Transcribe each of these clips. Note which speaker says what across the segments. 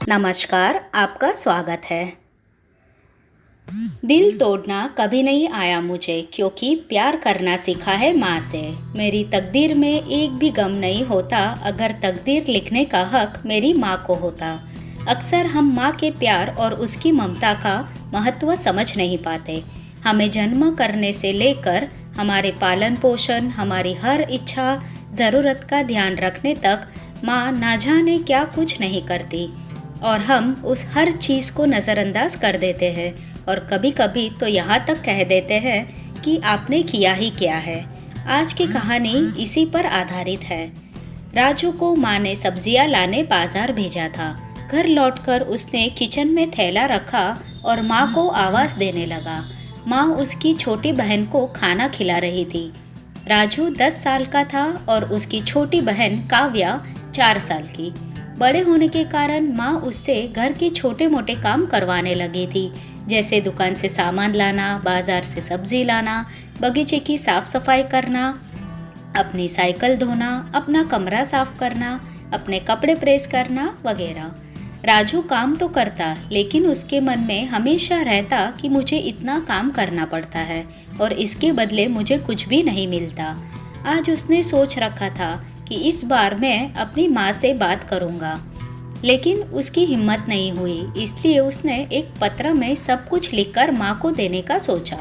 Speaker 1: नमस्कार, आपका स्वागत है। दिल तोड़ना कभी नहीं आया मुझे, क्योंकि प्यार करना सीखा है माँ से। मेरी तकदीर में एक भी गम नहीं होता, अगर तकदीर लिखने का हक मेरी माँ को होता। अक्सर हम माँ के प्यार और उसकी ममता का महत्व समझ नहीं पाते। हमें जन्म करने से लेकर हमारे पालन पोषण, हमारी हर इच्छा ज़रूरत का ध्यान रखने तक माँ ना जाने क्या कुछ नहीं करती, और हम उस हर चीज़ को नज़रअंदाज कर देते हैं और कभी कभी तो यहाँ तक कह देते हैं कि आपने किया ही क्या है। आज की कहानी इसी पर आधारित है। राजू को माँ ने सब्जियाँ लाने बाजार भेजा था। घर लौटकर उसने किचन में थैला रखा और माँ को आवाज़ देने लगा। माँ उसकी छोटी बहन को खाना खिला रही थी। राजू 10 साल का था और उसकी छोटी बहन काव्या 4 साल की। बड़े होने के कारण माँ उससे घर के छोटे मोटे काम करवाने लगी थी, जैसे दुकान से सामान लाना, बाजार से सब्जी लाना, बगीचे की साफ सफाई करना, अपनी साइकिल धोना, अपना कमरा साफ करना, अपने कपड़े प्रेस करना वगैरह। राजू काम तो करता, लेकिन उसके मन में हमेशा रहता कि मुझे इतना काम करना पड़ता है और इसके बदले मुझे कुछ भी नहीं मिलता। आज उसने सोच रखा था कि इस बार मैं अपनी माँ से बात करूँगा, लेकिन उसकी हिम्मत नहीं हुई। इसलिए उसने एक पत्र में सब कुछ लिखकर माँ को देने का सोचा।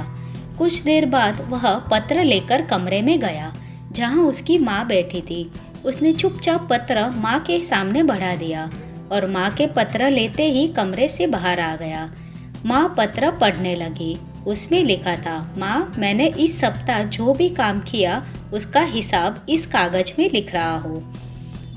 Speaker 1: कुछ देर बाद वह पत्र लेकर कमरे में गया, जहाँ उसकी माँ बैठी थी। उसने चुपचाप पत्र माँ के सामने बढ़ा दिया और माँ के पत्र लेते ही कमरे से बाहर आ गया। माँ पत्र पढ़ने लगी। उसमें लिखा था, माँ, मैंने इस सप्ताह जो भी काम किया उसका हिसाब इस कागज में लिख रहा हूँ।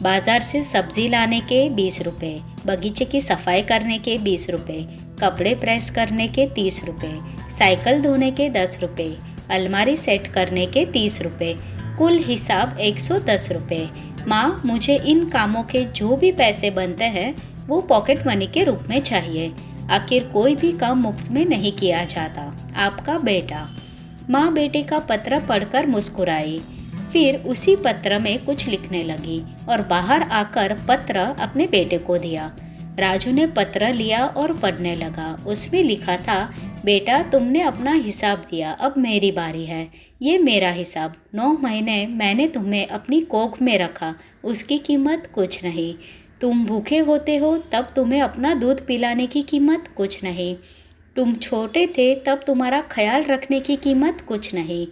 Speaker 1: बाजार से सब्जी लाने के 20 रुपये, बगीचे की सफाई करने के 20 रुपये, कपड़े प्रेस करने के 30 रुपये, साइकिल धोने के 10 रुपये, अलमारी सेट करने के 30 रुपये, कुल हिसाब 110 रुपये। माँ, मुझे इन कामों के जो भी पैसे बनते हैं वो पॉकेट मनी के रूप में चाहिए। आखिर कोई भी काम मुफ्त में नहीं किया जाता। आपका बेटा। माँ बेटे का पत्र पढ़कर मुस्कुराई, फिर उसी पत्र में कुछ लिखने लगी और बाहर आकर पत्र अपने बेटे को दिया। राजू ने पत्र लिया और पढ़ने लगा। उसमें लिखा था, बेटा, तुमने अपना हिसाब दिया, अब मेरी बारी है। ये मेरा हिसाब। 9 महीने मैंने तुम्हें अपनी कोख में रखा, उसकी कीमत कुछ नहीं। तुम भूखे होते हो तब तुम्हें अपना दूध पिलाने की कीमत कुछ नहीं। तुम छोटे थे तब तुम्हारा ख्याल रखने की कीमत कुछ नहीं।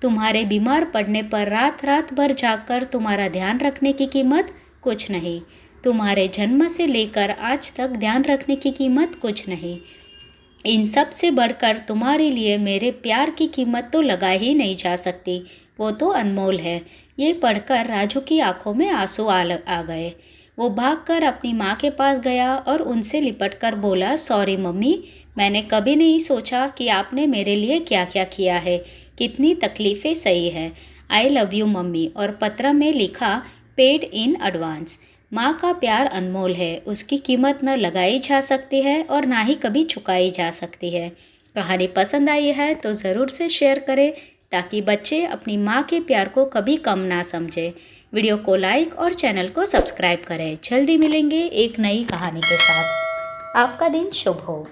Speaker 1: तुम्हारे बीमार पड़ने पर रात रात भर जागकर तुम्हारा ध्यान रखने की कीमत कुछ नहीं। तुम्हारे जन्म से लेकर आज तक ध्यान रखने की कीमत कुछ नहीं। इन सब से बढ़कर तुम्हारे लिए मेरे प्यार की कीमत तो लगा ही नहीं जा सकती, वो तो अनमोल है। ये पढ़कर राजू की आंखों में आंसू आ गए। वो भागकर अपनी माँ के पास गया और उनसे लिपटकर बोला, सॉरी मम्मी, मैंने कभी नहीं सोचा कि आपने मेरे लिए क्या क्या किया है, कितनी तकलीफ़ें सही है। I love you mummy. और पत्र में लिखा, पेड इन एडवांस। माँ का प्यार अनमोल है, उसकी कीमत न लगाई जा सकती है और ना ही कभी चुकाई जा सकती है। कहानी पसंद आई है तो ज़रूर से शेयर करें, ताकि बच्चे अपनी माँ के प्यार को कभी कम ना समझे। वीडियो को लाइक और चैनल को सब्सक्राइब करें। जल्दी मिलेंगे एक नई कहानी के साथ। आपका दिन शुभ हो।